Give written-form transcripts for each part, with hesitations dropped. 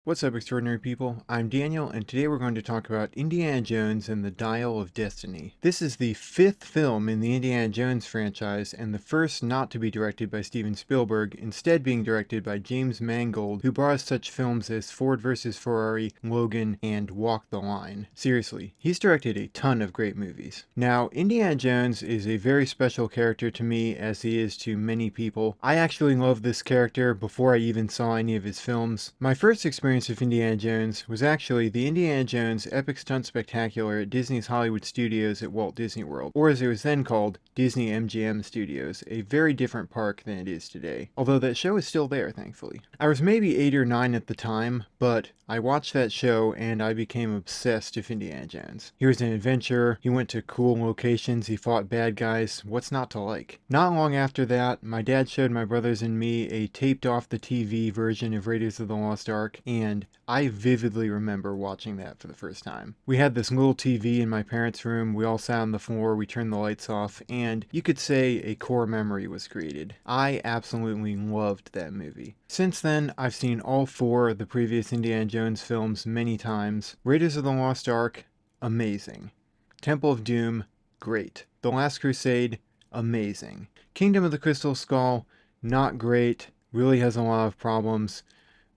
What's up, extraordinary people? I'm Daniel, and today we're going to talk about Indiana Jones and the Dial of Destiny. This is the fifth film in the Indiana Jones franchise, and the first not to be directed by Steven Spielberg, instead being directed by James Mangold, who brought us such films as Ford vs. Ferrari, Logan, and Walk the Line. Seriously, he's directed a ton of great movies. Now, Indiana Jones is a very special character to me, as he is to many people. I actually loved this character before I even saw any of his films. My first experience of Indiana Jones was actually the Indiana Jones Epic Stunt Spectacular at Disney's Hollywood Studios at Walt Disney World, or as it was then called, Disney MGM Studios, a very different park than it is today. Although that show is still there, thankfully. I was maybe 8 or 9 at the time, but I watched that show and I became obsessed with Indiana Jones. He was an adventurer, he went to cool locations, he fought bad guys, what's not to like? Not long after that, my dad showed my brothers and me a taped off the TV version of Raiders of the Lost Ark, and I vividly remember watching that for the first time. We had this little TV in my parents' room, we all sat on the floor, we turned the lights off, and you could say a core memory was created. I absolutely loved that movie. Since then, I've seen all 4 of the previous Indiana Jones films many times. Raiders of the Lost Ark, amazing. Temple of Doom, great. The Last Crusade, amazing. Kingdom of the Crystal Skull, not great, really has a lot of problems.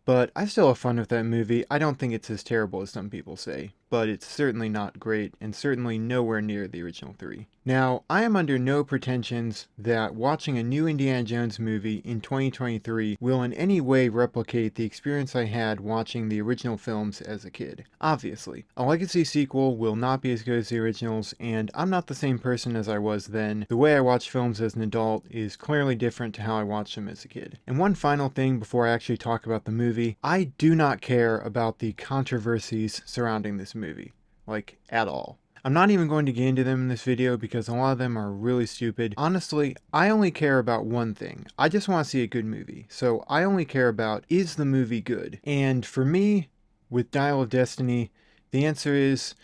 But I still have fun with that movie. I don't think it's as terrible as some people say, but it's certainly not great, and certainly nowhere near the original 3. Now, I am under no pretensions that watching a new Indiana Jones movie in 2023 will in any way replicate the experience I had watching the original films as a kid. Obviously, a legacy sequel will not be as good as the originals, and I'm not the same person as I was then. The way I watch films as an adult is clearly different to how I watched them as a kid. And one final thing before I actually talk about the movie, I do not care about the controversies surrounding this movie, like, at all. I'm not even going to get into them in this video because a lot of them are really stupid. Honestly, I only care about one thing. I just want to see a good movie. So I only care about, is the movie good? And for me, with Dial of Destiny, the answer is,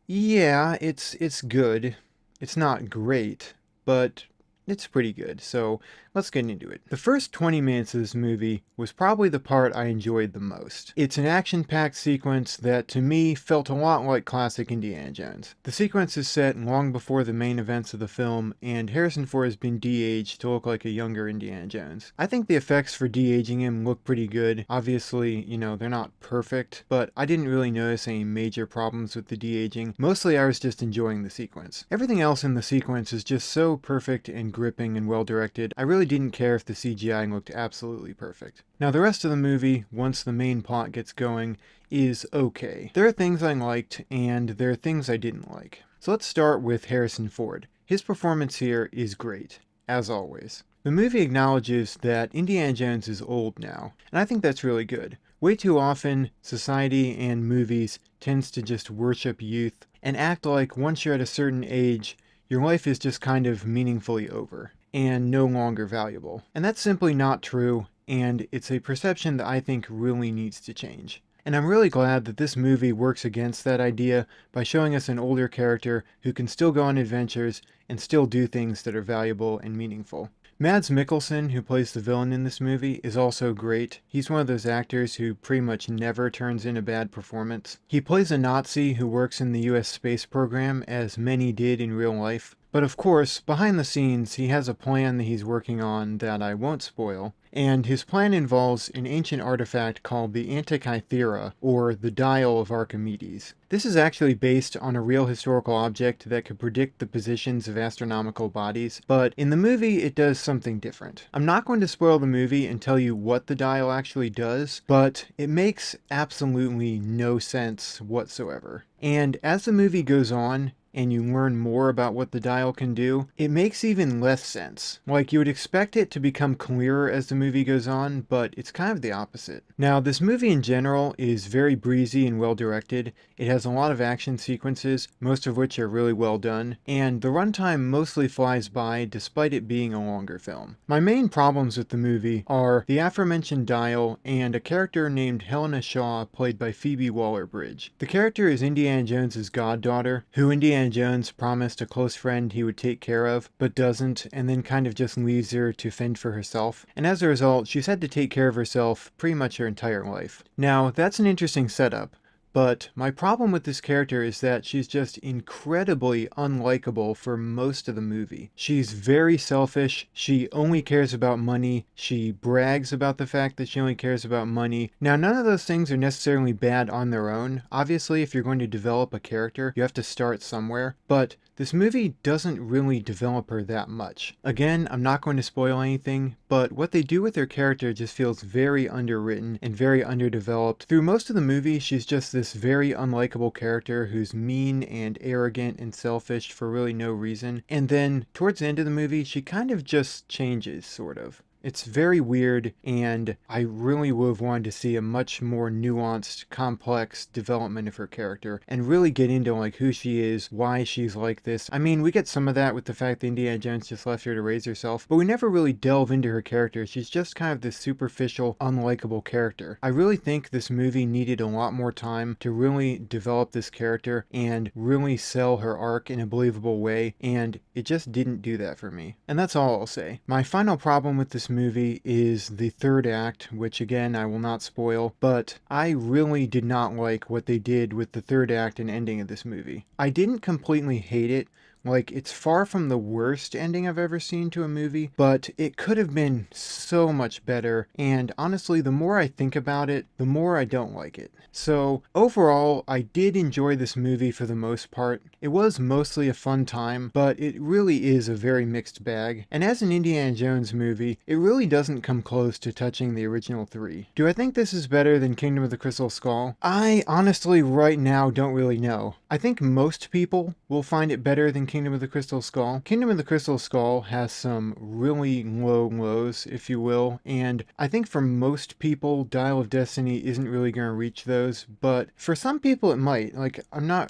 yeah, it's good. It's not great, but it's pretty good, so let's get into it. The first 20 minutes of this movie was probably the part I enjoyed the most. It's an action-packed sequence that, to me, felt a lot like classic Indiana Jones. The sequence is set long before the main events of the film, and Harrison Ford has been de-aged to look like a younger Indiana Jones. I think the effects for de-aging him look pretty good. Obviously, you know, they're not perfect, but I didn't really notice any major problems with the de-aging. Mostly I was just enjoying the sequence. Everything else in the sequence is just so perfect and gripping and well directed. I really didn't care if the CGI looked absolutely perfect. Now the rest of the movie, once the main plot gets going, is okay. There are things I liked and there are things I didn't like. So let's start with Harrison Ford. His performance here is great, as always. The movie acknowledges that Indiana Jones is old now, and I think that's really good. Way too often, society and movies tends to just worship youth and act like once you're at a certain age, your life is just kind of meaningfully over and no longer valuable. And that's simply not true, and it's a perception that I think really needs to change. And I'm really glad that this movie works against that idea by showing us an older character who can still go on adventures and still do things that are valuable and meaningful. Mads Mikkelsen, who plays the villain in this movie, is also great. He's one of those actors who pretty much never turns in a bad performance. He plays a Nazi who works in the US space program, as many did in real life. But of course, behind the scenes, he has a plan that he's working on that I won't spoil, and his plan involves an ancient artifact called the Antikythera, or the Dial of Archimedes. This is actually based on a real historical object that could predict the positions of astronomical bodies, but in the movie it does something different. I'm not going to spoil the movie and tell you what the dial actually does, but it makes absolutely no sense whatsoever. And as the movie goes on, and you learn more about what the dial can do, it makes even less sense. Like, you would expect it to become clearer as the movie goes on, but it's kind of the opposite. Now, this movie in general is very breezy and well directed. It has a lot of action sequences, most of which are really well done, and the runtime mostly flies by despite it being a longer film. My main problems with the movie are the aforementioned dial and a character named Helena Shaw played by Phoebe Waller-Bridge. The character is Indiana Jones's goddaughter, who Indiana Indiana Jones promised a close friend he would take care of, but doesn't, and then kind of just leaves her to fend for herself. And as a result, she's had to take care of herself pretty much her entire life. Now, that's an interesting setup. But my problem with this character is that she's just incredibly unlikable for most of the movie. She's very selfish. She only cares about money. She brags about the fact that she only cares about money. Now, none of those things are necessarily bad on their own. Obviously, if you're going to develop a character, you have to start somewhere. But this movie doesn't really develop her that much. Again, I'm not going to spoil anything, but what they do with her character just feels very underwritten and very underdeveloped. Through most of the movie, she's just this very unlikable character who's mean and arrogant and selfish for really no reason. And then towards the end of the movie, she kind of just changes, sort of. It's very weird, and I really would have wanted to see a much more nuanced, complex development of her character and really get into like who she is, why she's like this. I mean, we get some of that with the fact that Indiana Jones just left her to raise herself, but we never really delve into her character. She's just kind of this superficial, unlikable character. I really think this movie needed a lot more time to really develop this character and really sell her arc in a believable way, and it just didn't do that for me. And that's all I'll say. My final problem with this movie is the third act, which again I will not spoil, but I really did not like what they did with the third act and ending of this movie. I didn't completely hate it. Like, it's far from the worst ending I've ever seen to a movie, but it could have been so much better, and honestly, the more I think about it, the more I don't like it. So, overall, I did enjoy this movie for the most part. It was mostly a fun time, but it really is a very mixed bag, and as an Indiana Jones movie, it really doesn't come close to touching the original three. Do I think this is better than Kingdom of the Crystal Skull? I honestly right now don't really know. I think most people will find it better than Kingdom of the Crystal Skull. Kingdom of the Crystal Skull has some really low lows, if you will, and I think for most people, Dial of Destiny isn't really going to reach those, but for some people it might. Like,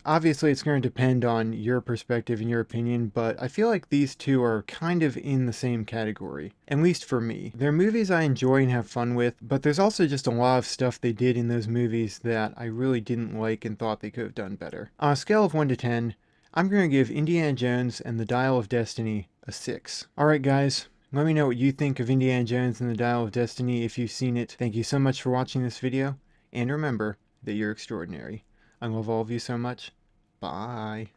obviously it's going to depend on your perspective and your opinion, but I feel like these two are kind of in the same category, at least for me. They're movies I enjoy and have fun with, but there's also just a lot of stuff they did in those movies that I really didn't like and thought they could have done better. On a scale of 1 to 10, I'm going to give Indiana Jones and the Dial of Destiny a 6. Alright guys, let me know what you think of Indiana Jones and the Dial of Destiny if you've seen it. Thank you so much for watching this video, and remember that you're extraordinary. I love all of you so much. Bye.